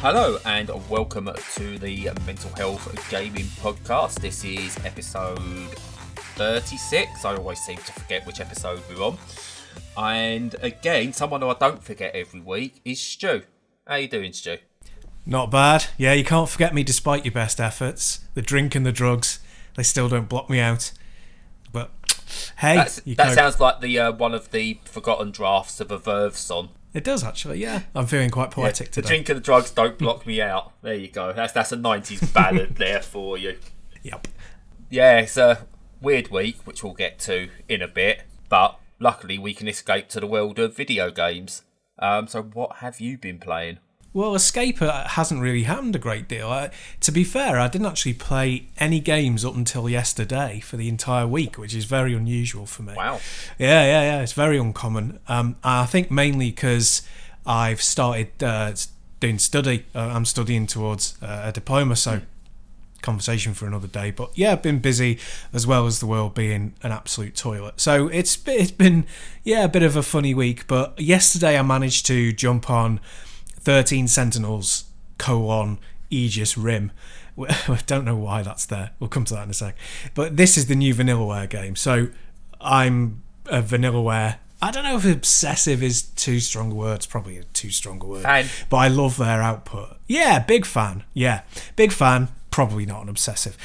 Hello and welcome to the Mental Health Gaming Podcast. This is episode 36. I always seem to forget which episode we're on. And again, someone who I don't forget every week is Stu. How you doing, Stu? Not bad. Yeah, you can't forget me despite your best efforts. The drink and the drugs, they still don't block me out. But hey, that sounds like the one of the forgotten drafts of a Verve song. It does actually, yeah. I'm feeling quite poetic today. The drink and the drugs don't block me out. There you go. That's a 90s ballad there for you. Yep. Yeah, it's a weird week, which we'll get to in a bit. But luckily, we can escape to the world of video games. So what have you been playing? Well, escape hasn't really happened a great deal. To be fair, I didn't actually play any games up until yesterday for the entire week, which is very unusual for me. Wow. Yeah. It's very uncommon. I think mainly because I've started doing study. I'm studying towards a diploma, so conversation for another day. But yeah, I've been busy as well as the world being an absolute toilet. So it's been a bit of a funny week. But yesterday I managed to jump on 13 Sentinals, Aegis Rim. I don't know why that's there. We'll come to that in a sec. But this is the new Vanillaware game. So I'm a Vanillaware. I don't know if obsessive is too strong a word. It's probably a too strong a word. But I love their output. Yeah, big fan. Probably not an obsessive.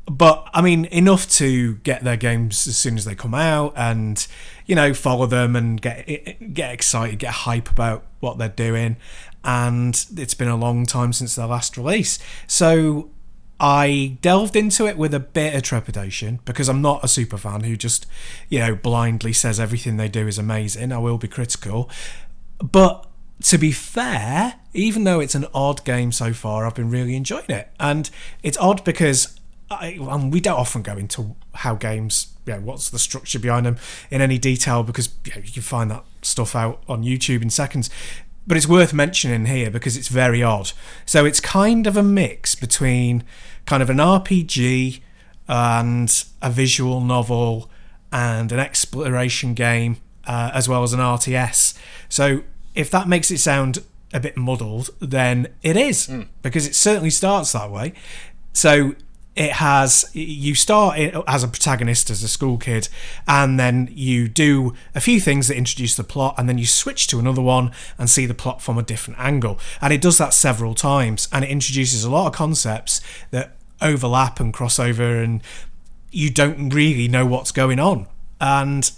But, I mean, enough to get their games as soon as they come out and, you know, follow them and get excited, get hype about what they're doing. And it's been a long time since their last release. So I delved into it with a bit of trepidation because I'm not a super fan who just, you know, blindly says everything they do is amazing. I will be critical. But to be fair, even though it's an odd game so far, I've been really enjoying it. And it's odd because we don't often go into how games, you know, what's the structure behind them in any detail because you can find that stuff out on YouTube in seconds. But it's worth mentioning here because it's very odd. So it's kind of a mix between kind of an RPG and a visual novel and an exploration game as well as an RTS. So if that makes it sound a bit muddled, then it is because it certainly starts that way. So you start as a protagonist, as a school kid, and then you do a few things that introduce the plot, and then you switch to another one and see the plot from a different angle. And it does that several times, and it introduces a lot of concepts that overlap and cross over, and you don't really know what's going on. And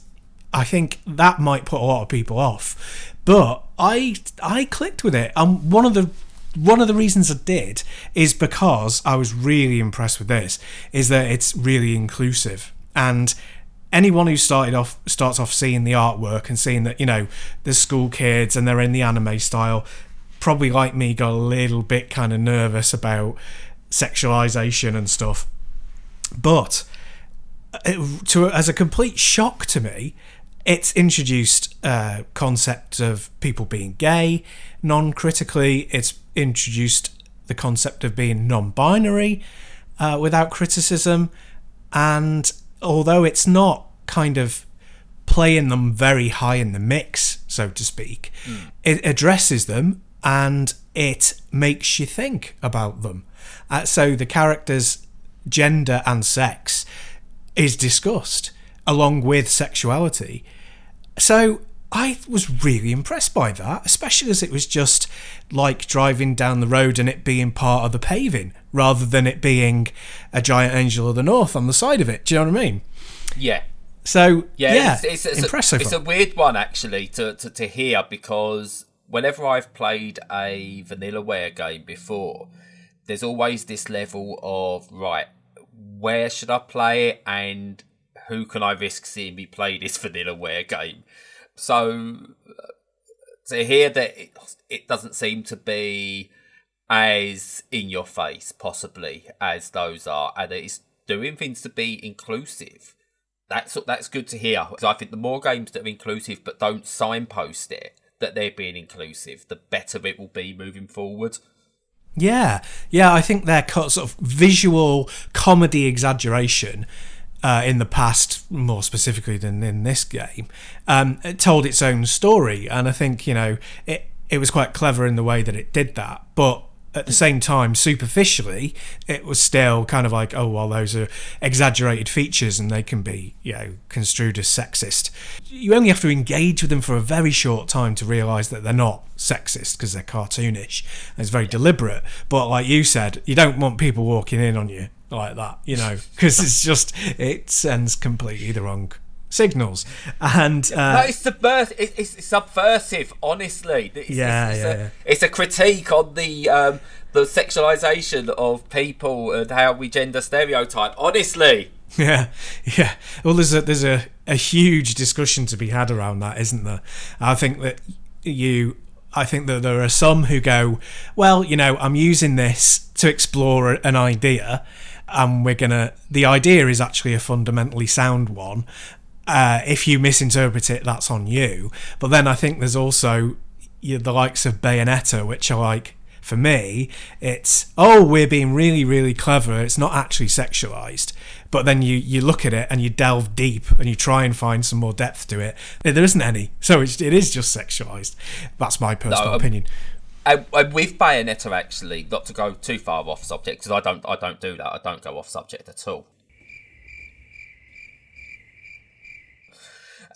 I think that might put a lot of people off. But I clicked with it. And one of the reasons I did is because I was really impressed with this, is that it's really inclusive. And anyone who starts off seeing the artwork and seeing that, you know, there's school kids and they're in the anime style, probably like me got a little bit kind of nervous about sexualization and stuff. But as a complete shock to me, it's introduced a concept of people being gay non-critically. It's introduced the concept of being non-binary without criticism. And although it's not kind of playing them very high in the mix, so to speak, it addresses them and it makes you think about them. So the characters' gender and sex is discussed along with sexuality. So I was really impressed by that, especially as it was just like driving down the road and it being part of the paving rather than it being a giant angel of the north on the side of it. Do you know what I mean? Yeah. So, it's impressive. It's a weird one, actually, to hear because whenever I've played a Vanillaware game before, there's always this level of, right, where should I play it and who can I risk seeing me play this Vanillaware game? So to hear that it doesn't seem to be as in your face, possibly, as those are, and it's doing things to be inclusive, that's good to hear. Because I think the more games that are inclusive but don't signpost it that they're being inclusive, the better it will be moving forward. Yeah, I think their sort of visual comedy exaggeration in the past, more specifically than in this game, it told its own story. And I think, you know, it was quite clever in the way that it did that. But at the same time, superficially, it was still kind of like, oh, well, those are exaggerated features and they can be, construed as sexist. You only have to engage with them for a very short time to realise that they're not sexist because they're cartoonish. And it's very deliberate. But like you said, you don't want people walking in on you like that, because it sends completely the wrong signals. And it's subversive, honestly. It's a critique on the sexualization of people and how we gender stereotype, honestly. Yeah. Well, there's a huge discussion to be had around that, isn't there? I think that there are some who go, well, I'm using this to explore an idea, and the idea is actually a fundamentally sound one. If you misinterpret it, that's on you. But then I think there's also the likes of Bayonetta, which are like, for me, it's, we're being really, really clever. It's not actually sexualized. But then you look at it and you delve deep and you try and find some more depth to it. There isn't any. So it is just sexualized. That's my personal opinion. With Bayonetta, actually, not to go too far off subject, because I don't do that. I don't go off subject at all.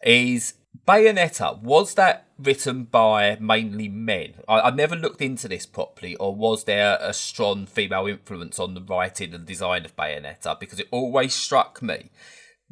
Is Bayonetta, was that written by mainly men? I never looked into this properly, or was there a strong female influence on the writing and design of Bayonetta? Because it always struck me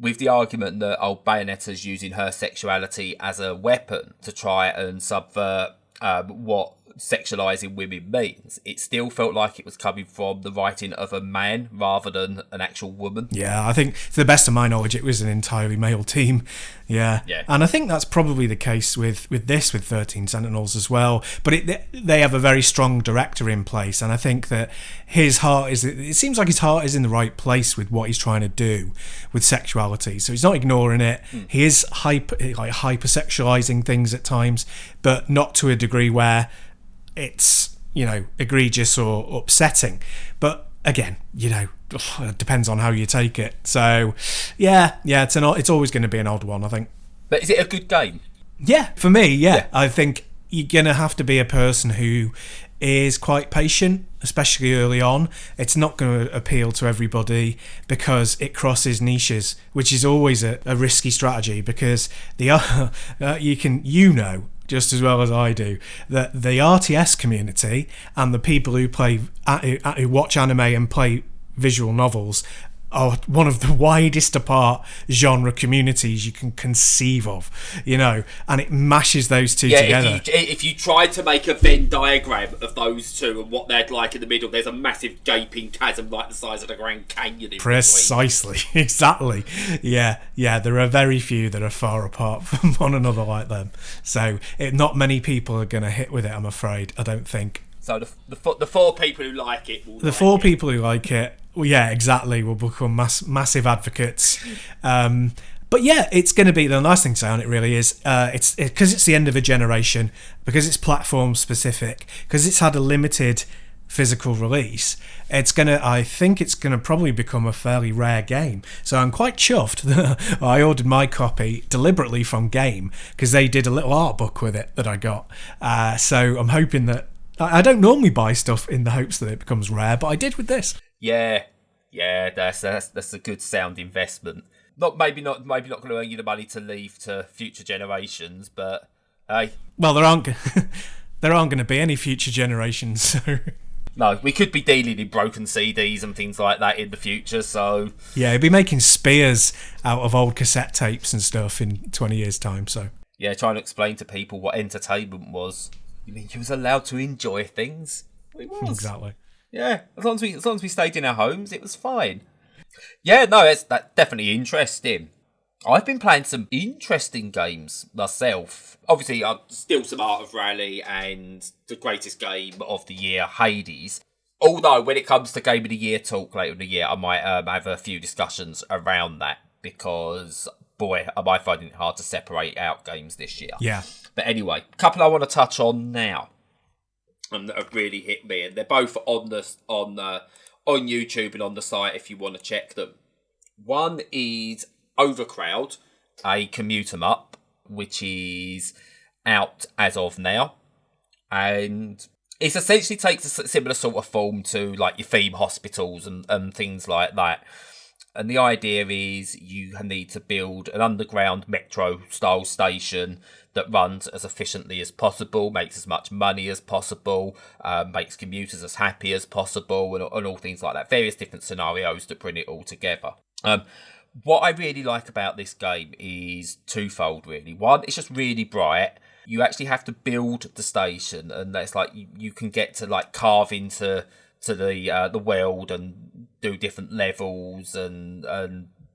with the argument that Bayonetta's using her sexuality as a weapon to try and subvert what sexualizing women means. It still felt like it was coming from the writing of a man rather than an actual woman. Yeah, I think to the best of my knowledge, it was an entirely male team. Yeah. And I think that's probably the case with 13 Sentinels as well. But they have a very strong director in place, and I think that it seems like his heart is in the right place with what he's trying to do with sexuality. So he's not ignoring it. He is hypersexualizing things at times, but not to a degree where it's egregious or upsetting. But again, it depends on how you take it. So it's always going to be an odd one, I think. But is it a good game? Yeah, for me, yeah. I think you're going to have to be a person who is quite patient, especially early on. It's not going to appeal to everybody because it crosses niches, which is always a risky strategy, because just as well as I do, that the RTS community and the people who who watch anime and play visual novels are one of the widest apart genre communities you can conceive of, and it mashes those two together. If you tried to make a Venn diagram of those two and what they're like in the middle, there's a massive gaping chasm like the size of the Grand Canyon in Precisely, between. Exactly. Yeah, there are very few that are far apart from one another like them. So not many people are going to hit with it, I'm afraid, I don't think. So the four people who like it will people who like it, well, yeah, exactly, will become massive advocates. But yeah, it's going to be, the nice thing to say on it really is, it's because it's the end of a generation, because it's platform specific, because it's had a limited physical release, I think it's going to probably become a fairly rare game. So I'm quite chuffed that I ordered my copy deliberately from Game, because they did a little art book with it that I got. So I'm hoping that, I don't normally buy stuff in the hopes that it becomes rare, but I did with this. Yeah, that's a good sound investment. Maybe not going to earn you the money to leave to future generations, but hey. Well, there aren't going to be any future generations. So. No, we could be dealing in broken CDs and things like that in the future. So yeah, it'd be making spears out of old cassette tapes and stuff in 20 years' time. So yeah, trying to explain to people what entertainment was. You mean you was allowed to enjoy things? It was. Exactly. Yeah, as long as we stayed in our homes, it was fine. Yeah, no, that's definitely interesting. I've been playing some interesting games myself. Obviously, still some Art of Rally and the greatest game of the year, Hades. Although, when it comes to Game of the Year talk later in the year, I might have a few discussions around that, because, boy, am I finding it hard to separate out games this year. Yeah. But anyway, a couple I want to touch on now, and that have really hit me, and they're both on YouTube and on the site if you want to check them. One is Overcrowd, a commute 'em up, which is out as of now, and It essentially takes a similar sort of form to like your theme hospitals and things like that. And the idea is you need to build an underground metro-style station that runs as efficiently as possible, makes as much money as possible, makes commuters as happy as possible, and all things like that. Various different scenarios to bring it all together. What I really like about this game is twofold, really. One, it's just really bright. You actually have to build the station, and that's like you can get to like carve into the world and do different levels and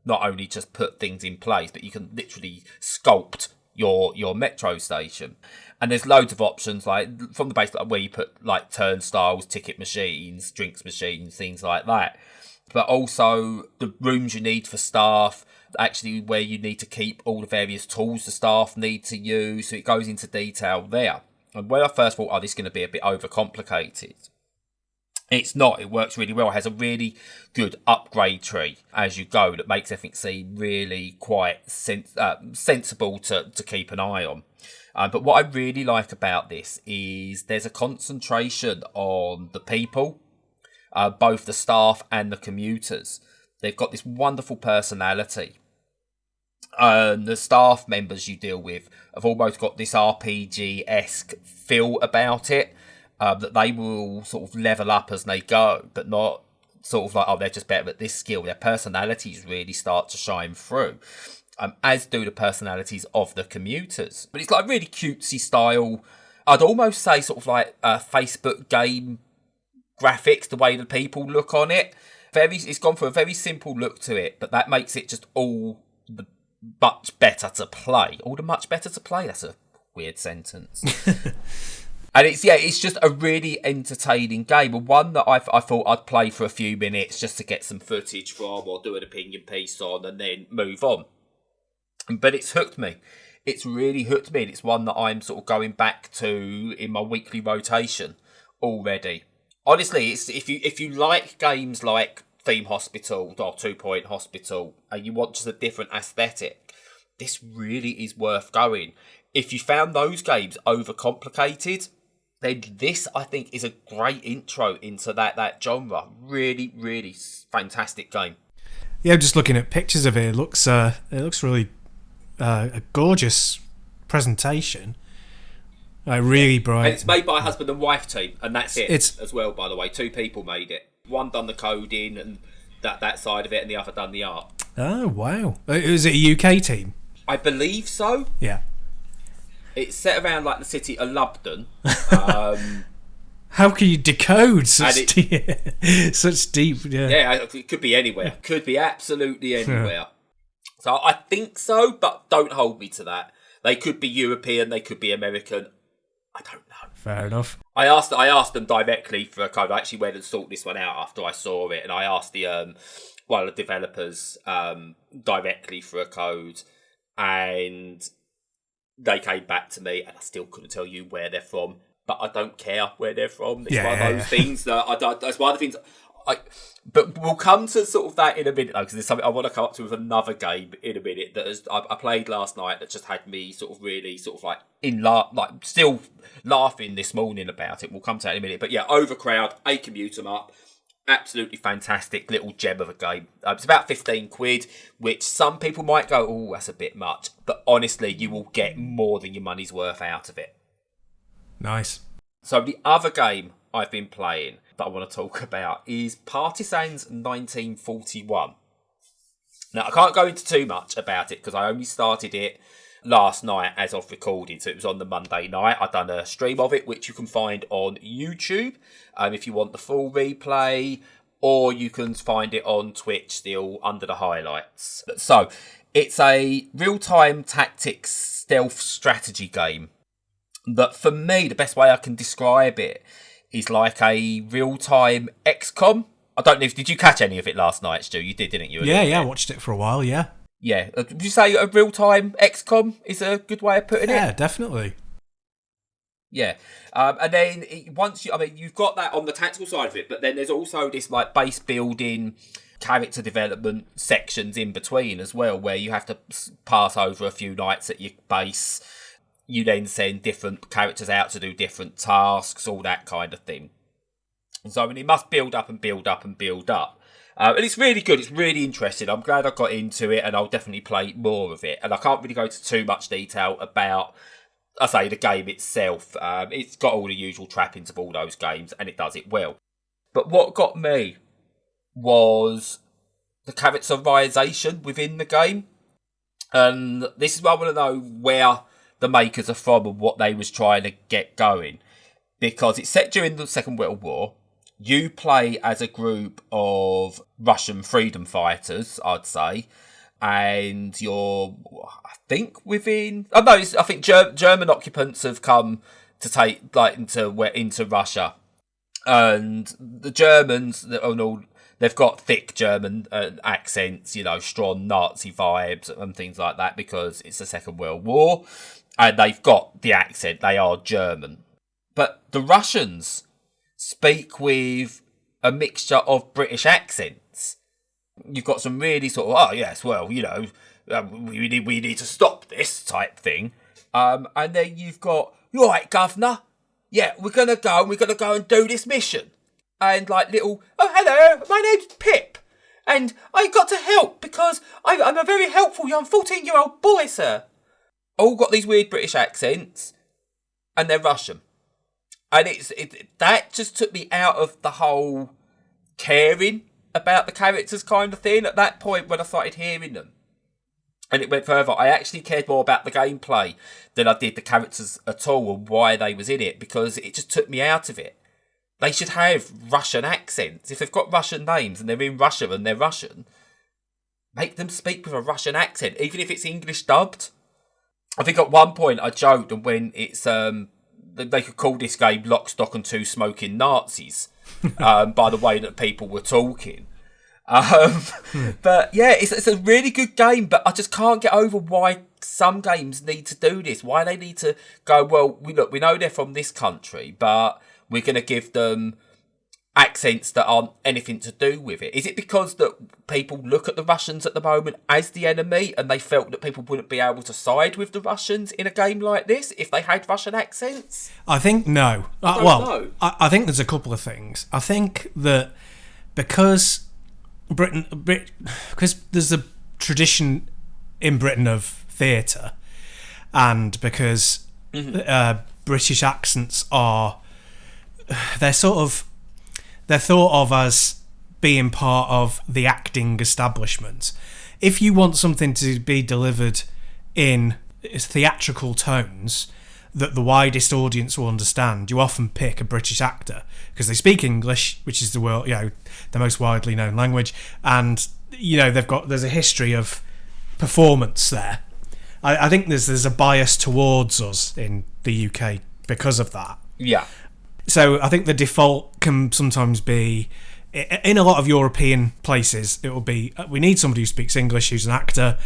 not only just put things in place, but you can literally sculpt your metro station. And there's loads of options, like from the base, like where you put like turnstiles, ticket machines, drinks machines, things like that. But also the rooms you need for staff, actually where you need to keep all the various tools the staff need to use. So it goes into detail there. And when I first thought, this is going to be a bit overcomplicated, it's not. It works really well. It has a really good upgrade tree as you go that makes everything seem really quite sensible to keep an eye on. But what I really like about this is there's a concentration on the people, both the staff and the commuters. They've got this wonderful personality. The staff members you deal with have almost got this RPG-esque feel about it. That they will sort of level up as they go, but not sort of like, they're just better at this skill. Their personalities really start to shine through, as do the personalities of the commuters. But it's like really cutesy style. I'd almost say sort of like Facebook game graphics, the way the people look on it. It's gone for a very simple look to it, but that makes it just all the much better to play. All the much better to play. That's a weird sentence. And it's just a really entertaining game, and one that I thought I'd play for a few minutes just to get some footage from or do an opinion piece on and then move on. But it's hooked me. It's really hooked me, and it's one that I'm sort of going back to in my weekly rotation already. Honestly, it's if you like games like Theme Hospital or 2 Point Hospital and you want just a different aesthetic, this really is worth going. If you found those games overcomplicated, then this, I think, is a great intro into that genre. Really, really fantastic game. Yeah, just looking at pictures of it, it looks really a gorgeous presentation. Really bright. And it's made by a husband and wife team, and that's it as well, by the way. 2 people made it. One done the coding and that side of it, and the other done the art. Oh, wow. Is it a UK team? I believe so. Yeah. It's set around like the city of Lubden. How can you decode such deep? Yeah, it could be anywhere. Could be absolutely anywhere. Yeah. So I think so, but don't hold me to that. They could be European, they could be American. I don't know. Fair enough. I asked them directly for a code. I actually went and sorted this one out after I saw it, and I asked the one of the developers directly for a code, and they came back to me, and I still couldn't tell you where they're from. But I don't care where they're from. It's one of those things that that's one of the things. But we'll come to sort of that in a minute, though, because there's something I want to come up to with another game in a minute that I played last night that just had me sort of really sort of like still laughing this morning about it. We'll come to that in a minute. But yeah, Overcrowd, a commute 'em up. Absolutely fantastic little gem of a game. It's about 15 quid, which some people might go, oh, that's a bit much. But honestly, you will get more than your money's worth out of it. Nice. So the other game I've been playing that I want to talk about is Partisans 1941. Now, I can't go into too much about it because I only started it last night as of recording, so it was on the Monday night. I've done a stream of it, which you can find on YouTube if you want the full replay, or you can find it on Twitch still under the highlights. So, it's a real-time tactics stealth strategy game that, for me, the best way I can describe it is like a real-time XCOM. I don't know did you catch any of it last night, Stu? You did, didn't you? Yeah, I watched it for a while, yeah. Yeah. Would you say a real-time XCOM is a good way of putting it? Yeah, definitely. Yeah. And then you've got that on the tactical side of it, but then there's also this like base building, character development sections in between as well, where you have to pass over a few nights at your base. you then send different characters out to do different tasks, all that kind of thing. So, I mean, it must build up and build up and build up. And it's really good. It's really interesting. I'm glad I got into it, and I'll definitely play more of it. And I can't really go into too much detail about, I say, the game itself. It's got all the usual trappings of all those games, and it does it well. But what got me was the characterisation within the game. And this is why I want to know where the makers are from and what they was trying to get going. Because it's set during the Second World War. You play as a group of Russian freedom fighters, I'd say, and you're, I think, within. Oh no, I think German occupants have come to take into Russia, and the Germans, they've got thick German accents, strong Nazi vibes and things like that because it's the Second World War, and they've got the accent. They are German, but the Russians speak with a mixture of British accents. You've got some really sort of, oh yes, well, we need to stop this type thing. And then you've got, right, governor, yeah, we're gonna go and do this mission. And like little, oh hello, my name's Pip, and I got to help because I'm a very helpful young 14-year-old boy, sir. All got these weird British accents, and they're Russian. And that just took me out of the whole caring about the characters kind of thing at that point when I started hearing them. And it went further. I actually cared more about the gameplay than I did the characters at all and why they was in it, because it just took me out of it. They should have Russian accents. If they've got Russian names and they're in Russia and they're Russian, make them speak with a Russian accent, even if it's English dubbed. I think at one point I joked, and when it's they could call this game Lock, Stock and Two Smoking Nazis by the way that people were talking. But yeah, it's a really good game, but I just can't get over why some games need to do this. Why they need to go, well, we know they're from this country, but we're going to give them accents that aren't anything to do with it. Is it because that people look at the Russians at the moment as the enemy and they felt that people wouldn't be able to side with the Russians in a game like this if they had Russian accents? I think no. I think there's a couple of things. I think that because because there's a tradition in Britain of theatre, and because British accents they're thought of as being part of the acting establishment. If you want something to be delivered in theatrical tones that the widest audience will understand, you often pick a British actor because they speak English, which is the most widely known language, and there's a history of performance there. I think there's a bias towards us in the UK because of that. Yeah. So I think the default can sometimes be, in a lot of European places, it will be, we need somebody who speaks English, who's an actor,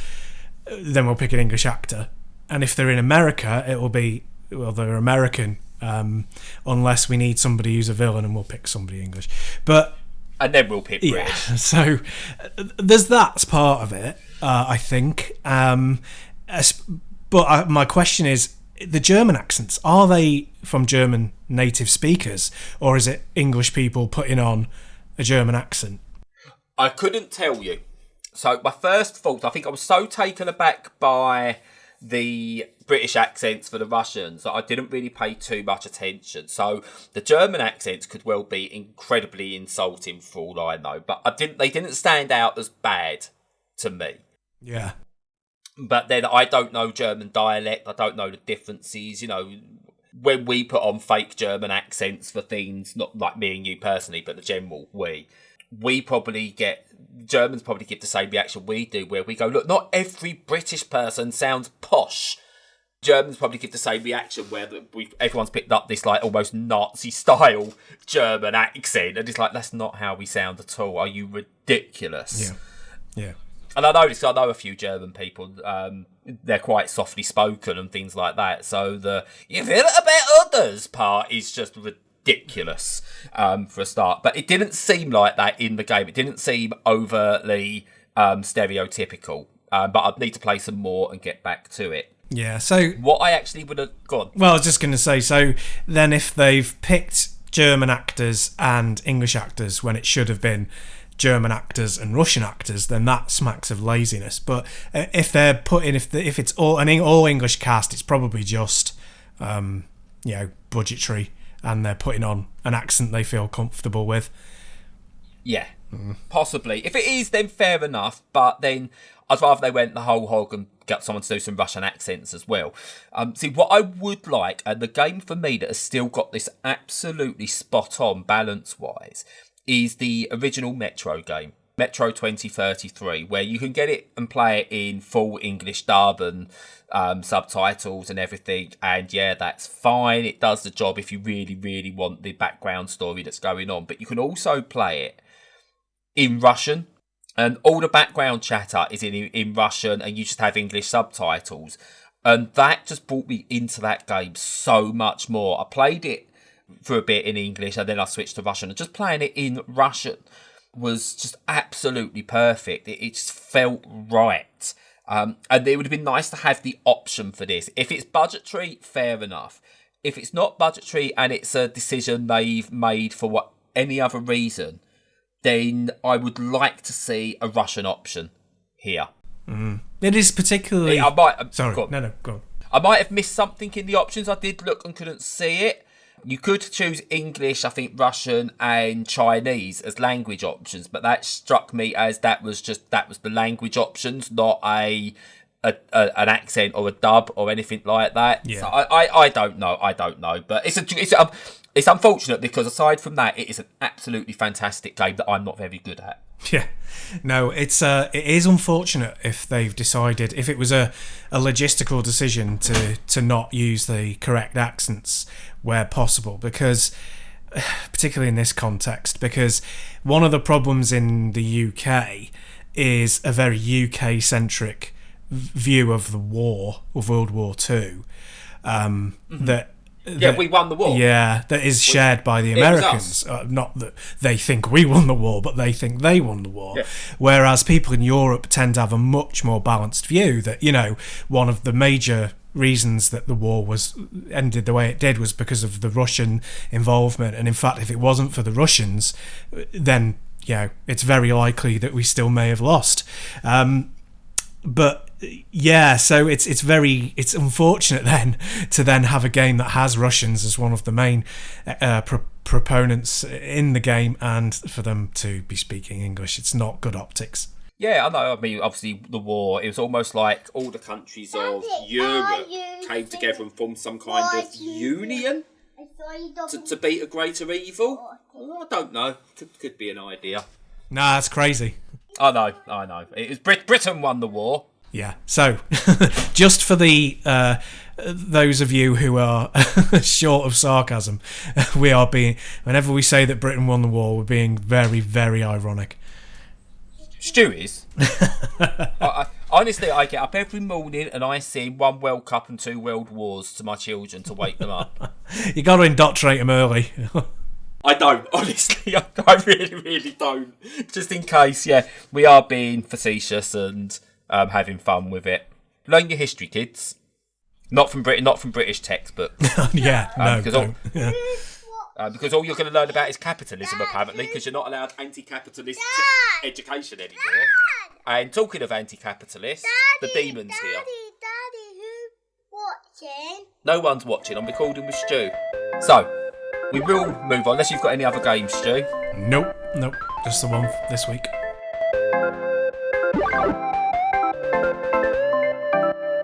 then we'll pick an English actor. And if they're in America, it will be, well, they're American, unless we need somebody who's a villain, and we'll pick somebody English. And then we'll pick British. Yeah, so there's that part of it, I think. But my question is, the German accents, are they from German native speakers, or is it English people putting on a German accent? I couldn't tell you. So my first thought, I think I was so taken aback by the British accents for the Russians that I didn't really pay too much attention. So the German accents could well be incredibly insulting for all I know, but they didn't stand out as bad to me. Yeah. But then I don't know German dialect. I don't know the differences. When we put on fake German accents for things, not like me and you personally, but the general Germans probably give the same reaction we do, where we go, look, not every British person sounds posh. Germans probably give the same reaction where everyone's picked up this like almost Nazi style German accent, and it's like, that's not how we sound at all. Are you ridiculous? Yeah. And I know a few German people, they're quite softly spoken and things like that. So you feel it about others part is just ridiculous for a start. But it didn't seem like that in the game. It didn't seem overtly stereotypical. But I'd need to play some more and get back to it. Yeah, so... What I actually would have gone. Well, I was just going to say, so then if they've picked German actors and English actors when it should have been German actors and Russian actors, then that smacks of laziness. But if they're putting, if it's all English cast, it's probably just, budgetary, and they're putting on an accent they feel comfortable with. Yeah, possibly. If it is, then fair enough. But then I'd rather they went the whole hog and got someone to do some Russian accents as well. See, what I would like, and the game for me that has still got this absolutely spot on balance-wise, is the original Metro game, Metro 2033, where you can get it and play it in full English dub and subtitles and everything. And yeah, that's fine. It does the job if you really, really want the background story that's going on. But you can also play it in Russian, and all the background chatter is in Russian, and you just have English subtitles. And that just brought me into that game so much more. I played it for a bit in English, and then I switched to Russian. And just playing it in Russian was just absolutely perfect. It just felt right. And it would have been nice to have the option for this. If it's budgetary, fair enough. If it's not budgetary and it's a decision they've made for any other reason, then I would like to see a Russian option here. It is particularly... I might, Sorry, go on. no, go on. I might have missed something in the options. I did look and couldn't see it. You could choose English, I think Russian and Chinese as language options, but that struck me as that was the language options, not an accent or a dub or anything like that. Yeah. So I don't know, but it's unfortunate because aside from that, it is an absolutely fantastic game that I'm not very good at. Yeah, no, it is unfortunate if they've decided, if it was a logistical decision to not use the correct accents where possible, because particularly in this context, because one of the problems in the UK is a very UK centric view of the war, of World War II, We won the war. Yeah, that is shared by the Americans. Not that they think we won the war, but they think they won the war. Yeah. Whereas people in Europe tend to have a much more balanced view that, one of the major reasons that the war ended the way it did was because of the Russian involvement. And in fact, if it wasn't for the Russians, then, it's very likely that we still may have lost. But yeah, so it's unfortunate then to then have a game that has Russians as one of the main proponents in the game, and for them to be speaking English. It's not good optics. Yeah, I know. I mean, obviously, the war, it was almost like all the countries of Europe came together and formed some kind of union to beat a greater evil. I don't know. Could be an idea. Nah, that's crazy. I know. It was Britain won the war. Yeah. So, just for the those of you who are short of sarcasm, we are being, whenever we say that Britain won the war, we're being very, very ironic. Stu is. Honestly, I get up every morning and I sing 1 World Cup and 2 World Wars to my children to wake them up. You got to indoctrinate them early. I don't, honestly. I really, really don't. Just in case, we are being facetious and having fun with it. Learn your history, kids. Not from British textbooks. Because all you're going to learn about is capitalism, apparently, because you're not allowed anti-capitalist education anymore. And talking of anti-capitalist, the demon's here. Daddy, who's watching? No one's watching. I'm recording with Stu. So, we will move on, unless you've got any other games, Stu. Nope. Just the one this week.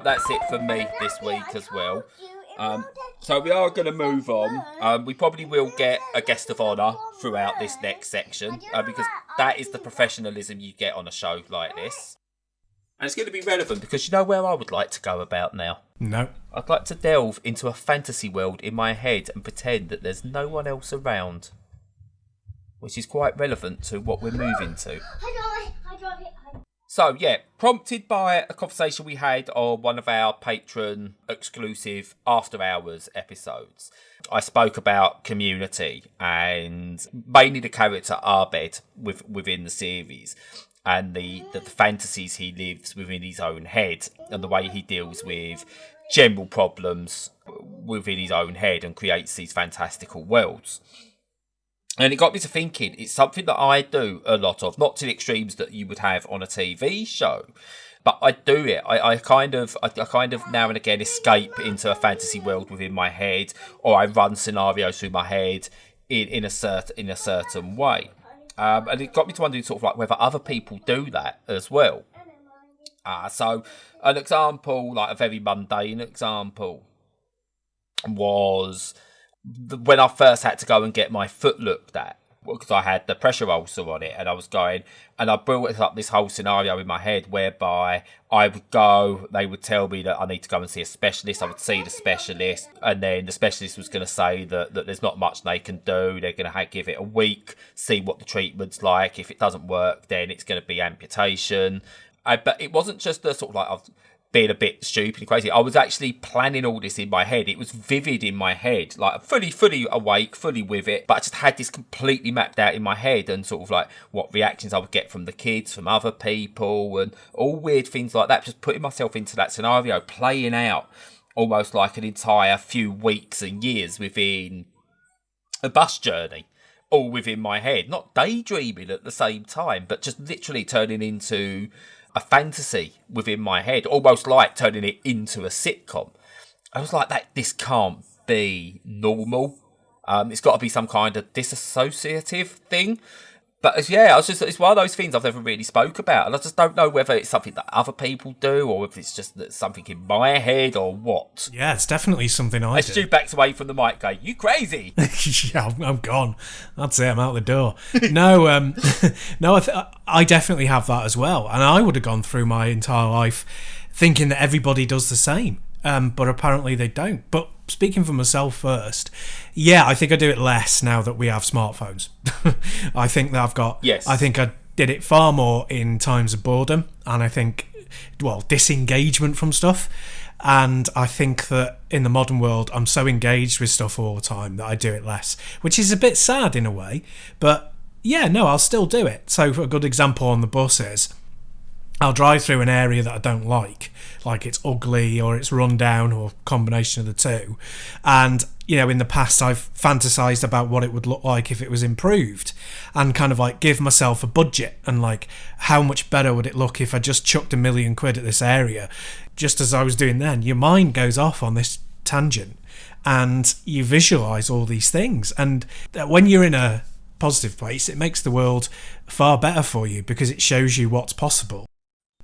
That's it for me this week as well. So we are going to move on. We probably will get a guest of honour throughout this next section, because that is the professionalism you get on a show like this. And it's going to be relevant because you know where I would like to go about now? No. I'd like to delve into a fantasy world in my head and pretend that there's no one else around. Which is quite relevant to what we're moving to. So, prompted by a conversation we had on one of our Patreon exclusive After Hours episodes, I spoke about community and mainly the character Abed within the series and the fantasies he lives within his own head and the way he deals with general problems within his own head and creates these fantastical worlds. And it got me to thinking, it's something that I do a lot of, not to the extremes that you would have on a TV show, but I do it. I kind of now and again escape into a fantasy world within my head, or I run scenarios through my head in a certain way. And it got me to wondering sort of like whether other people do that as well. So an example, like a very mundane example, was when I first had to go and get my foot looked at, because I had the pressure ulcer on it, and I was going, and I built up this whole scenario in my head whereby I would go, they would tell me that I need to go and see a specialist, I would see the specialist, and then the specialist was going to say that there's not much they can do, they're going to give it a week, see what the treatment's like, if it doesn't work, then it's going to be amputation. But it wasn't just the sort of like, I've being a bit stupid and crazy. I was actually planning all this in my head. It was vivid in my head, like fully awake, fully with it. But I just had this completely mapped out in my head, and sort of like what reactions I would get from the kids, from other people, and all weird things like that. Just putting myself into that scenario, playing out almost like an entire few weeks and years within a bus journey, all within my head. Not daydreaming at the same time, but just literally turning into a fantasy within my head, almost like turning it into a sitcom. I was like, this can't be normal. It's got to be some kind of disassociative thing. But it's one of those things I've never really spoke about, and I just don't know whether it's something that other people do, or if it's just something in my head, or what. Yeah, it's definitely something I do. Stu backs away from the mic, going, "You crazy?" Yeah, I'm gone. That's it. I'm out the door. No, no, I definitely have that as well, and I would have gone through my entire life thinking that everybody does the same. But apparently they don't. But speaking for myself first, yeah, I think I do it less now that we have smartphones. I think that I've got... Yes. I think I did it far more in times of boredom, and I think, disengagement from stuff. And I think that in the modern world, I'm so engaged with stuff all the time that I do it less, which is a bit sad in a way. But yeah, no, I'll still do it. So for a good example on the bus is, I'll drive through an area that I don't like it's ugly or it's run down or combination of the two. And, in the past I've fantasized about what it would look like if it was improved, and kind of like give myself a budget and like how much better would it look if I just chucked £1 million at this area. Just as I was doing then, your mind goes off on this tangent and you visualize all these things. And when you're in a positive place, it makes the world far better for you because it shows you what's possible.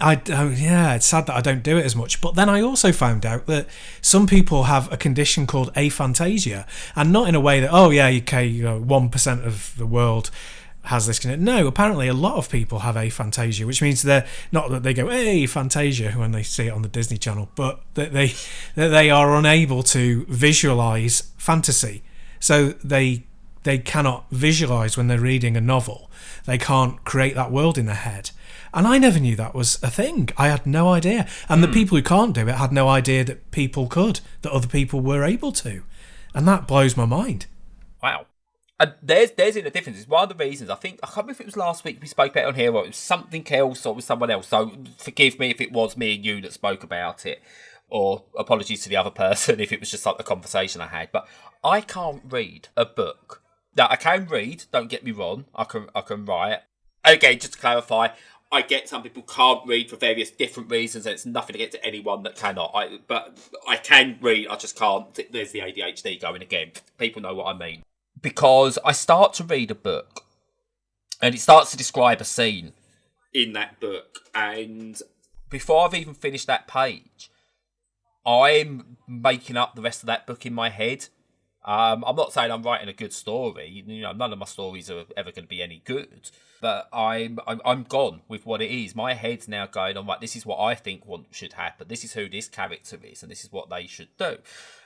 It's sad that I don't do it as much. But then I also found out that some people have a condition called aphantasia, and not in a way that 1% of the world has this condition. No, apparently a lot of people have aphantasia, which means they're not that they go "Hey, Fantasia" when they see it on the Disney Channel, but that they are unable to visualize fantasy. So they cannot visualize when they're reading a novel. They can't create that world in their head. And I never knew that was a thing. I had no idea. And the people who can't do it had no idea that people could, that other people were able to. And that blows my mind. Wow. And there's in a difference. It's one of the reasons, I can't remember if it was last week we spoke about it on here, or it was something else, or it was someone else. So forgive me if it was me and you that spoke about it, or apologies to the other person if it was just like a conversation I had. But I can't read a book. Now, I can read, don't get me wrong. I can write. Again, just to clarify, I get some people can't read for various different reasons, and it's nothing against anyone that cannot. But I can read, I just can't. There's the ADHD going again. People know what I mean. Because I start to read a book, and it starts to describe a scene in that book, and before I've even finished that page, I'm making up the rest of that book in my head. I'm not saying I'm writing a good story. None of my stories are ever going to be any good. But I'm gone with what it is. My head's now going on, like, this is what I think should happen. This is who this character is, and this is what they should do.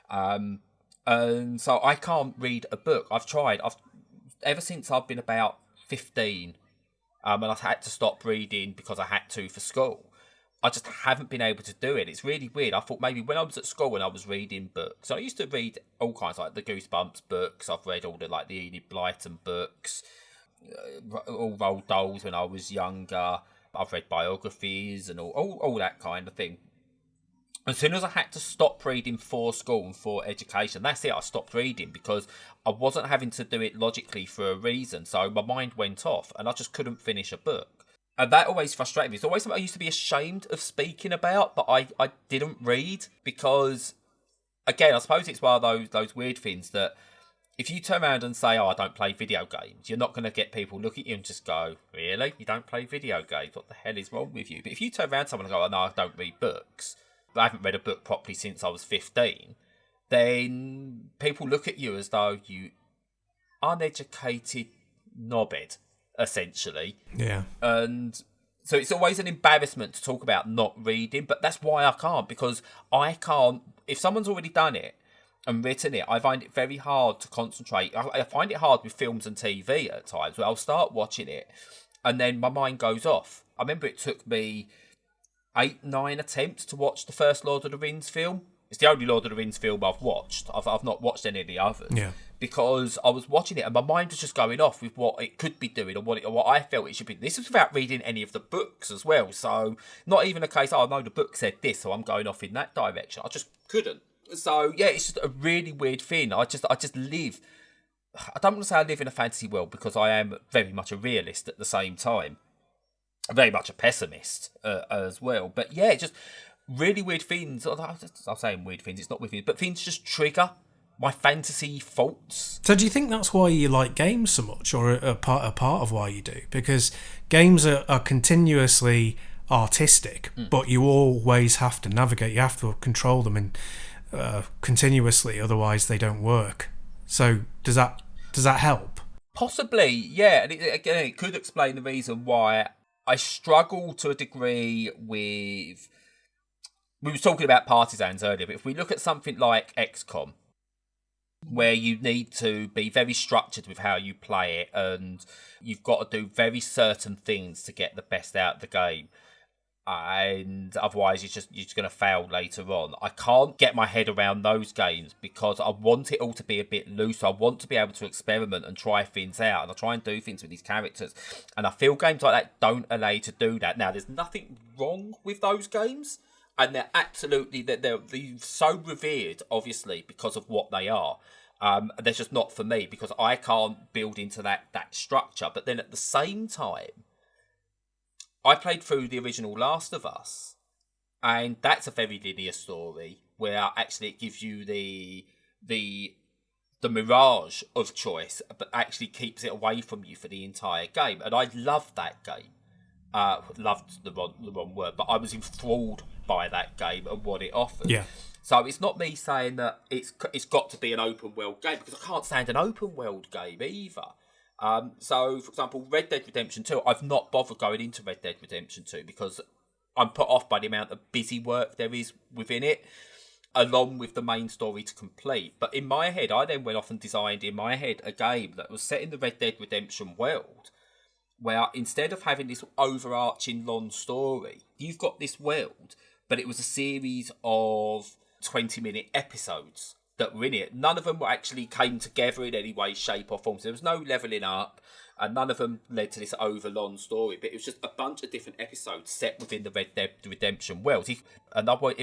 And so I can't read a book. I've tried. Ever since I've been about 15, and I've had to stop reading because I had to for school. I just haven't been able to do it. It's really weird. I thought maybe when I was at school and I was reading books, I used to read all kinds, like the Goosebumps books. I've read all the the Enid Blyton books, all Roald Dolls when I was younger. I've read biographies and all that kind of thing. As soon as I had to stop reading for school and for education, that's it. I stopped reading because I wasn't having to do it logically for a reason. So my mind went off and I just couldn't finish a book. And that always frustrated me. It's always something I used to be ashamed of speaking about, but I didn't read because, again, I suppose it's one of those weird things that if you turn around and say, oh, I don't play video games, you're not going to get people look at you and just go, really? You don't play video games? What the hell is wrong with you? But if you turn around to someone and go, oh, no, I don't read books, but I haven't read a book properly since I was 15, then people look at you as though you uneducated knobhead, essentially. Yeah. And so it's always an embarrassment to talk about not reading, but that's why I can't, because I can't, if someone's already done it, and written it, I find it very hard to concentrate. I find it hard with films and TV at times where I'll start watching it and then my mind goes off. I remember it took me 8-9 attempts to watch the first Lord of the Rings film. It's the only Lord of the Rings film I've watched. I've not watched any of the others. Yeah. Because I was watching it and my mind was just going off with what it could be doing or what I felt it should be. This was without reading any of the books as well. So not even a case, oh, no, the book said this, so I'm going off in that direction. I just couldn't. So yeah, it's just a really weird thing. I just live. I don't want to say I live in a fantasy world because I am very much a realist at the same time, very much a pessimist as well. But yeah, just really weird things. I'm saying weird things. It's not weird things, but things just trigger my fantasy faults. So do you think that's why you like games so much, or a part of why you do? Because games are continuously artistic, but you always have to navigate. You have to control them and. Continuously, otherwise they don't work. So does that help? Possibly, yeah. And it could explain the reason why I struggle to a degree with. We were talking about partisans earlier, but if we look at something like XCOM, where you need to be very structured with how you play it, and you've got to do very certain things to get the best out of the game. And otherwise you're just going to fail later on. I can't get my head around those games because I want it all to be a bit loose. I want to be able to experiment and try things out, and I try and do things with these characters, and I feel games like that don't allow you to do that. Now there's nothing wrong with those games, and they're absolutely they're so revered, obviously, because of what they are. They're just not for me because I can't build into that structure. But then at the same time, I played through the original Last of Us, and that's a very linear story where actually it gives you the mirage of choice, but actually keeps it away from you for the entire game. And I loved that game. Loved the wrong word, but I was enthralled by that game and what it offered. Yeah. So it's not me saying that it's got to be an open world game, because I can't stand an open world game either. So, for example, Red Dead Redemption 2, I've not bothered going into Red Dead Redemption 2 because I'm put off by the amount of busy work there is within it, along with the main story to complete. But in my head, I then went off and designed in my head a game that was set in the Red Dead Redemption world, where instead of having this overarching long story, you've got this world, but it was a series of 20-minute episodes that were in it. None of them were actually came together in any way, shape or form. So there was no levelling up, and none of them led to this overlong story, but it was just a bunch of different episodes set within the Red Dead Redemption world. If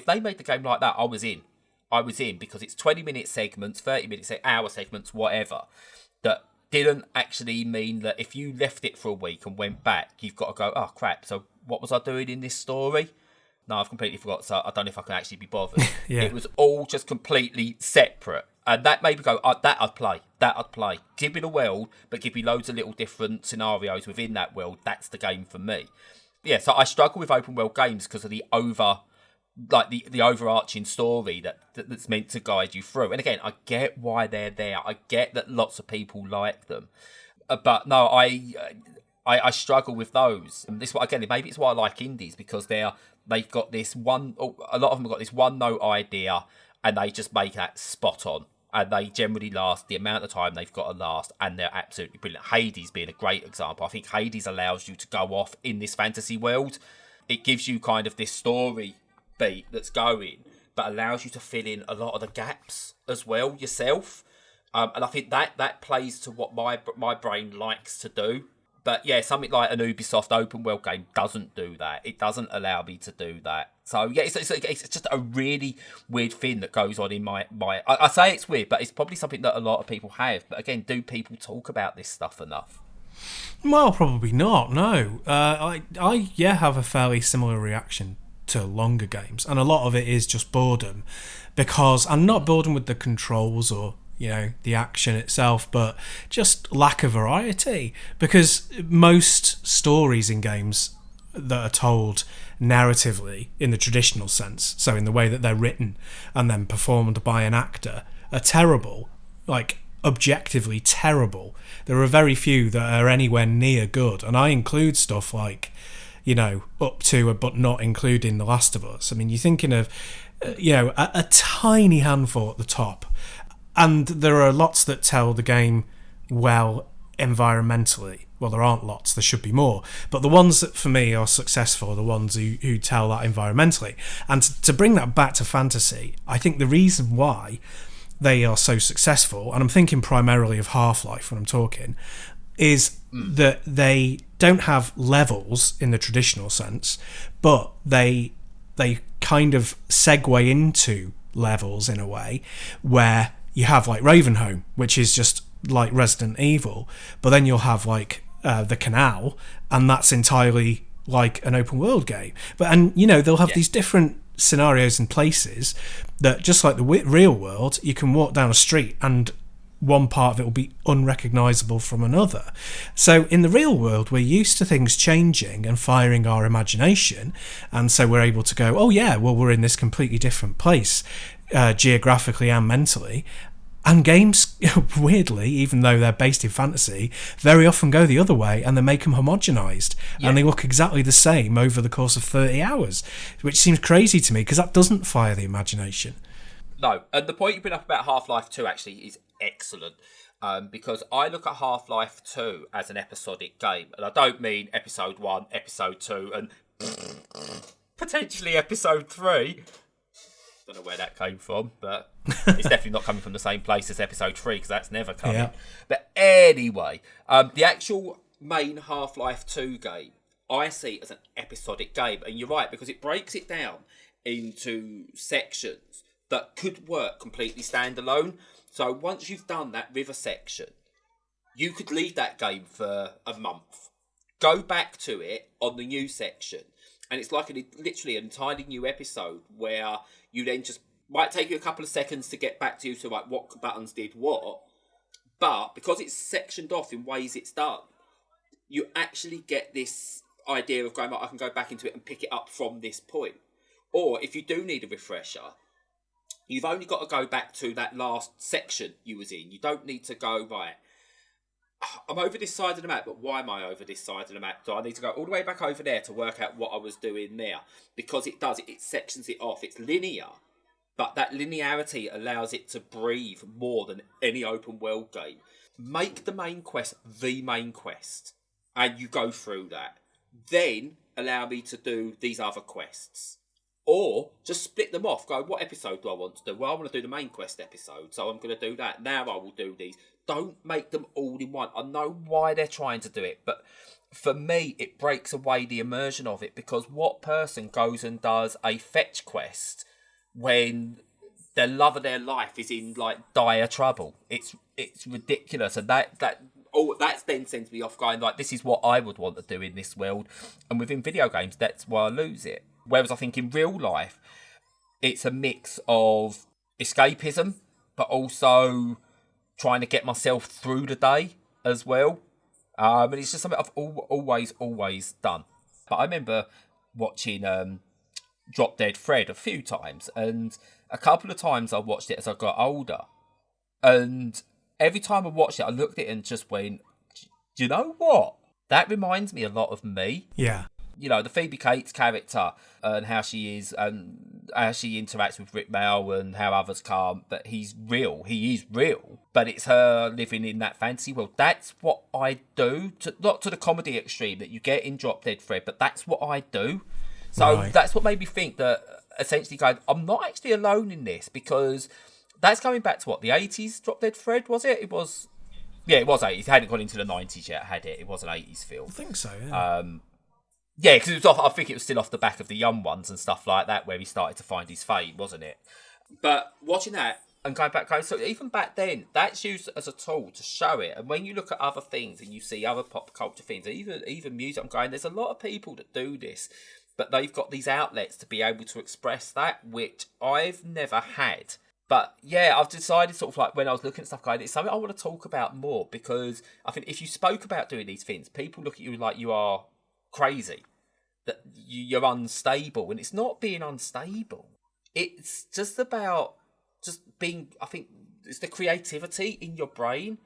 they made the game like that, I was in, because it's 20-minute segments, 30-minute hour segments, whatever, that didn't actually mean that if you left it for a week and went back, you've got to go, oh crap, so what was I doing in this story? No, I've completely forgot, so I don't know if I can actually be bothered. Yeah. It was all just completely separate. And that made me go, oh, that I'd play. Give me the world, but give me loads of little different scenarios within that world. That's the game for me. Yeah, so I struggle with open world games because of the overarching story that's meant to guide you through. And again, I get why they're there. I get that lots of people like them. But no, I struggle with those. And this, again, maybe it's why I like indies, because they've got this one. A lot of them have got this one note idea, and they just make that spot on. And they generally last the amount of time they've got to last, and they're absolutely brilliant. Hades being a great example. I think Hades allows you to go off in this fantasy world. It gives you kind of this story beat that's going, but allows you to fill in a lot of the gaps as well yourself. And I think that plays to what my brain likes to do. But yeah, something like an Ubisoft open world game doesn't do that. It doesn't allow me to do that. So yeah, it's just a really weird thing that goes on in my. I say it's weird, but it's probably something that a lot of people have. But again, do people talk about this stuff enough? Well, probably not. No, I have a fairly similar reaction to longer games, and a lot of it is just boredom, because I'm not boredom with the controls or the action itself, but just lack of variety. Because most stories in games that are told narratively in the traditional sense, so in the way that they're written and then performed by an actor, are terrible, like objectively terrible. There are very few that are anywhere near good, and I include stuff like up to but not including The Last of Us. I mean, you're thinking of a tiny handful at the top, and there are lots that tell the game well environmentally. Well, there aren't lots, there should be more. But the ones that for me are successful are the ones who tell that environmentally. And to bring that back to fantasy, I think the reason why they are so successful, and I'm thinking primarily of Half-Life when I'm talking, is that they don't have levels in the traditional sense, but they kind of segue into levels in a way where you have like Ravenholm, which is just like Resident Evil, but then you'll have like the Canal, and that's entirely like an open world game. But they'll have these different scenarios and places that, just like the real world, you can walk down a street and one part of it will be unrecognisable from another. So in the real world, we're used to things changing and firing our imagination, and so we're able to go, oh yeah, well, we're in this completely different place, geographically and mentally. And games, weirdly, even though they're based in fantasy, very often go the other way, and they make them homogenised, and they look exactly the same over the course of 30 hours, which seems crazy to me, because that doesn't fire the imagination. No, and the point you bring up about Half-Life 2 actually is excellent, because I look at Half-Life 2 as an episodic game, and I don't mean episode 1, episode 2, and potentially episode 3. Don't know where that came from, but it's definitely not coming from the same place as episode 3, because that's never coming. Yeah. But anyway, the actual main Half-Life 2 game, I see it as an episodic game, and you're right, because it breaks it down into sections that could work completely standalone. So once you've done that river section, you could leave that game for a month, go back to it on the new section, and it's like literally an entirely new episode where you then just might take you a couple of seconds to get back to like what buttons did what, but because it's sectioned off in ways it's done, you actually get this idea of going, I can go back into it and pick it up from this point. Or if you do need a refresher, you've only got to go back to that last section you was in. You don't need to go, right, I'm over this side of the map, but why am I over this side of the map? Do I need to go all the way back over there to work out what I was doing there? Because it does, it sections it off. It's linear, but that linearity allows it to breathe more than any open world game. Make the main quest the main quest, and you go through that. Then allow me to do these other quests. Or just split them off. Go, what episode do I want to do? Well, I want to do the main quest episode, so I'm going to do that. Now I will do these. Don't make them all in one. I know why they're trying to do it, but for me, it breaks away the immersion of it, because what person goes and does a fetch quest when the love of their life is in like dire trouble? It's ridiculous, and that then sends me off going like, this is what I would want to do in this world, and within video games, that's why I lose it. Whereas I think in real life, it's a mix of escapism, but also trying to get myself through the day as well. And it's just something I've always done. But I remember watching Drop Dead Fred a few times, and a couple of times I watched it as I got older. And every time I watched it, I looked at it and just went, do you know what? That reminds me a lot of me. Yeah. The Phoebe Cates character and how she is and how she interacts with Rick Mail and how others can't, but he's real. He is real. But it's her living in that fantasy world. That's what I do. Not to the comedy extreme that you get in Drop Dead Fred, but that's what I do. So That's what made me think that essentially going, I'm not actually alone in this, because that's going back to what, the 80s Drop Dead Fred, was it? It was... Yeah, it was 80s. It hadn't gone into the 90s yet, had it? It was an 80s film. I think so, yeah. Yeah, because it was off. I think it was still off the back of the Young Ones and stuff like that, where he started to find his fame, wasn't it? But watching that and going, so even back then, that's used as a tool to show it. And when you look at other things and you see other pop culture things, even music, I'm going, there's a lot of people that do this, but they've got these outlets to be able to express that, which I've never had. But yeah, I've decided sort of like when I was looking at stuff, going, it's something I want to talk about more, because I think if you spoke about doing these things, people look at you like you are crazy, that you're unstable, and it's not being unstable. It's just about just being, I think it's the creativity in your brain.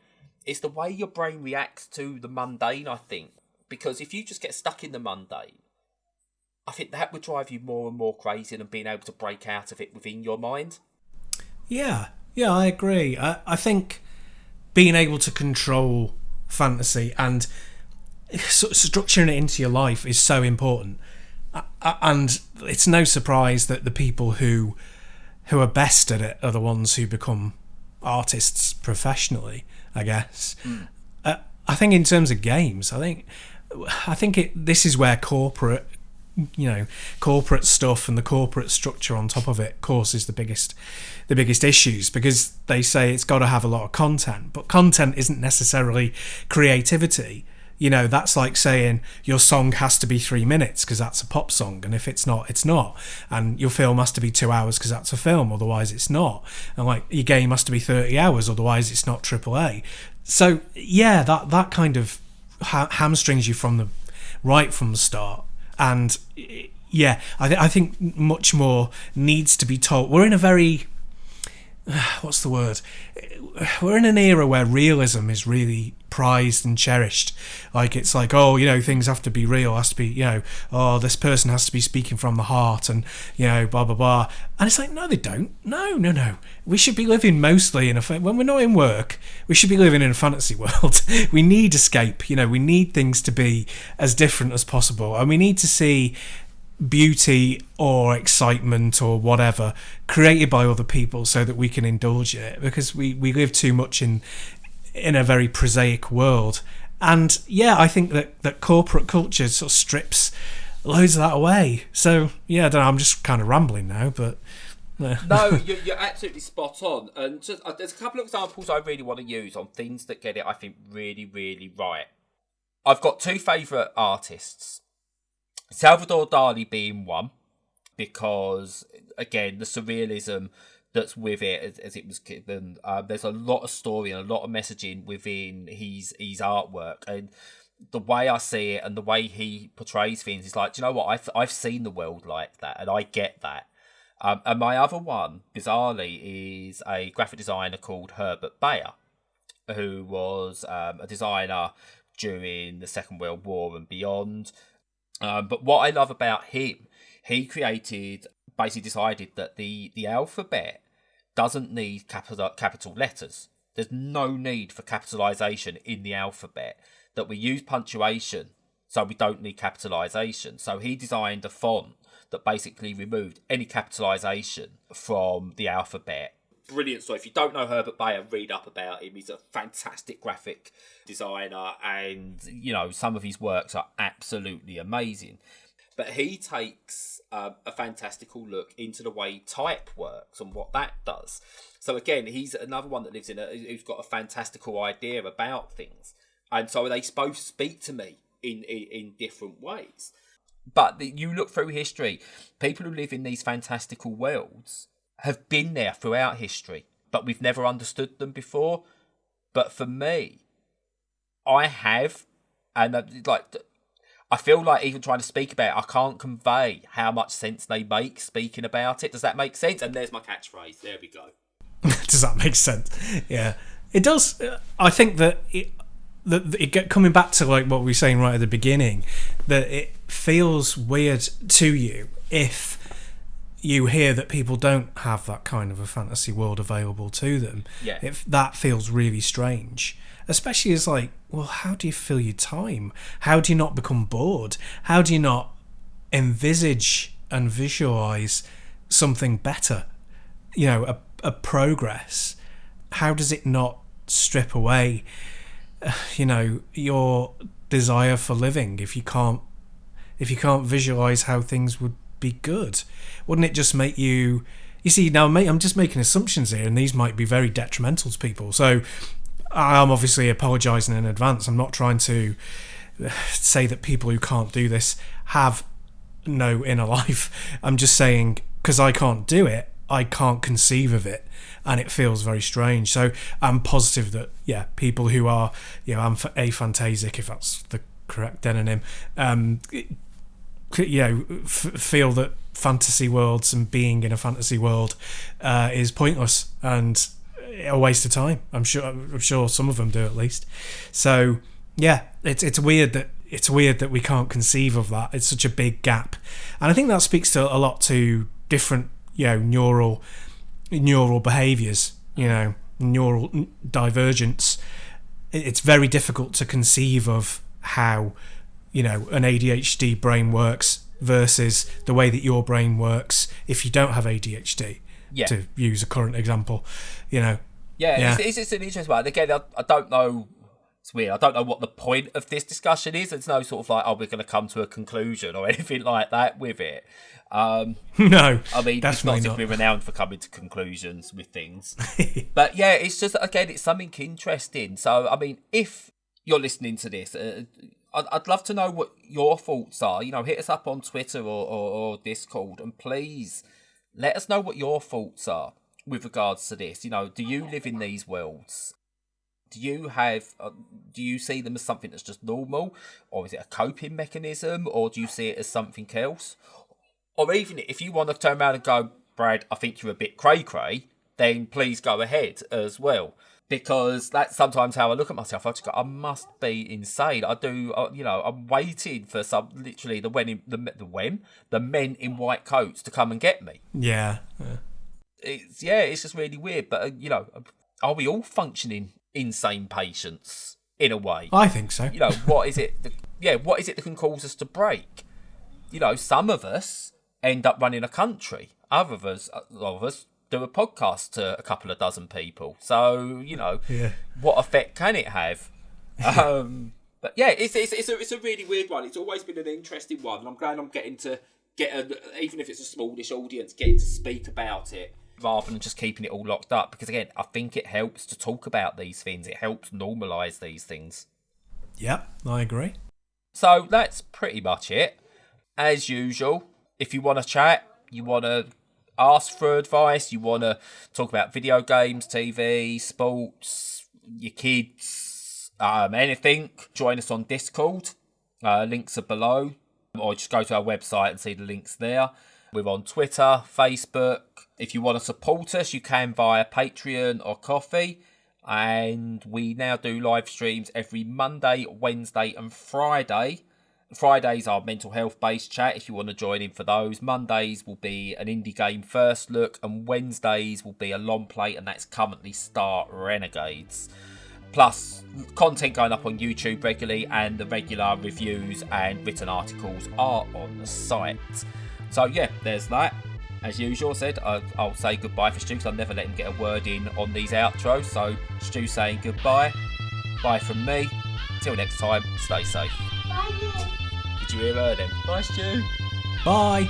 It's the way your brain reacts to the mundane, I think. Because if you just get stuck in the mundane, I think that would drive you more and more crazy than being able to break out of it within your mind. Yeah, I agree. I think being able to control fantasy and structuring it into your life is so important. And it's no surprise that the people who are best at it are the ones who become artists professionally, I guess. I think in terms of games, I think this is where corporate stuff and the corporate structure on top of it causes the biggest issues, because they say it's got to have a lot of content, but content isn't necessarily creativity. That's like saying your song has to be 3 minutes because that's a pop song, and if it's not, it's not. And your film has to be 2 hours because that's a film, otherwise it's not. And like your game has to be 30 hours, otherwise it's not AAA. So yeah, that kind of hamstrings you from the start. And yeah, I think much more needs to be told. We're in a very what's the word? We're in an era where realism is really prized and cherished. Like, it's like, things have to be real, has to be, this person has to be speaking from the heart, and, blah, blah, blah. And it's like, no, they don't. No. We should be living mostly when we're not in work, we should be living in a fantasy world. We need escape, we need things to be as different as possible. And we need to see beauty or excitement or whatever created by other people so that we can indulge it, because we live too much in a very prosaic world. And yeah, I think that corporate culture sort of strips loads of that away. So yeah, I don't know, I'm just kind of rambling now, but no, you're absolutely spot on. And just, there's a couple of examples I really want to use on things that get it, I think, really, really right. I've got two favourite artists, Salvador Dali being one, because again, the surrealism that's with it as it was given, there's a lot of story and a lot of messaging within his artwork, and the way I see it and the way he portrays things is like, do you know what, I've seen the world like that, and I get that. And my other one, bizarrely, is a graphic designer called Herbert Bayer, who was a designer during the Second World War and beyond. But what I love about him, he basically decided that the alphabet doesn't need capital letters. There's no need for capitalisation in the alphabet, that we use punctuation, so we don't need capitalisation. So he designed a font that basically removed any capitalisation from the alphabet. Brilliant. So if you don't know Herbert Bayer, read up about him. He's a fantastic graphic designer, and some of his works are absolutely amazing. But he takes a fantastical look into the way type works and what that does. So again, he's another one that lives who's got a fantastical idea about things, and so they both speak to me in different ways. But you look through history, people who live in these fantastical worlds have been there throughout history, but we've never understood them before. But for me, I have, and I feel like even trying to speak about it, I can't convey how much sense they make speaking about it. Does that make sense? And there's my catchphrase. There we go. Does that make sense? Yeah, it does. I think that coming back to like what we were saying right at the beginning, that it feels weird to you if you hear that people don't have that kind of a fantasy world available to them. Yeah. If that feels really strange, especially as like, well, how do you fill your time? How do you not become bored? How do you not envisage and visualize something better? A progress. How does it not strip away your desire for living if you can't visualize how things would be good? Wouldn't it just make you see, now mate, I'm just making assumptions here, and these might be very detrimental to people, so I'm obviously apologizing in advance. I'm not trying to say that people who can't do this have no inner life. I'm just saying, because I can't do it, I can't conceive of it, and it feels very strange. So I'm positive that people who are aphantasic, if that's the correct demonym, feel that fantasy worlds and being in a fantasy world is pointless and a waste of time. I'm sure some of them do, at least. So it's weird that we can't conceive of that. It's such a big gap, and I think that speaks to a lot to different neural behaviors, neural divergence. It's very difficult to conceive of how an ADHD brain works versus the way that your brain works if you don't have ADHD, to use a current example. It's an interesting one. Again, I don't know. It's weird. I don't know what the point of this discussion is. There's no sort of like, we're going to come to a conclusion or anything like that with it. No, I mean, it's not as if we're renowned for coming to conclusions with things. But it's just, again, it's something interesting. So, I mean, if you're listening to this, I'd love to know what your thoughts are. Hit us up on Twitter or Discord, and please let us know what your thoughts are with regards to this. Do you live in these worlds? Do you see them as something that's just normal, or is it a coping mechanism, or do you see it as something else? Or even if you want to turn around and go, Brad, I think you're a bit cray-cray, then please go ahead as well. Because that's sometimes how I look at myself. I just go, I must be insane. I'm waiting for the men in white coats to come and get me. Yeah. It's just really weird. But, are we all functioning insane patients in a way? I think so. What is it? What is it that can cause us to break? Some of us end up running a country. Others of us do a podcast to a couple of dozen people. So what effect can it have? But it's a really weird one. It's always been an interesting one, and I'm glad I'm getting to even if it's a smallish audience, getting to speak about it rather than just keeping it all locked up. Because again, I think it helps to talk about these things. It helps normalise these things. Yep, I agree. So that's pretty much it. As usual, if you want to chat, you want to ask for advice, you want to talk about video games, TV, sports, your kids, anything, join us on Discord. Links are below, or just go to our website and see the links there. We're on Twitter, Facebook. If you want to support us, you can via Patreon or Ko-fi. And we now do live streams every Monday, Wednesday and Friday. Fridays are mental health based chat if you want to join in for those. Mondays will be an indie game first look, and Wednesdays will be a long play, and that's currently Star Renegades. Plus content going up on YouTube regularly, and the regular reviews and written articles are on the site. So there's that. As usual, I said I'll say goodbye for Stu, because I never let him get a word in on these outros. So Stu saying goodbye. Bye from me. Till next time, stay safe. Bye. Did you hear her then? Bye, Stu. Bye.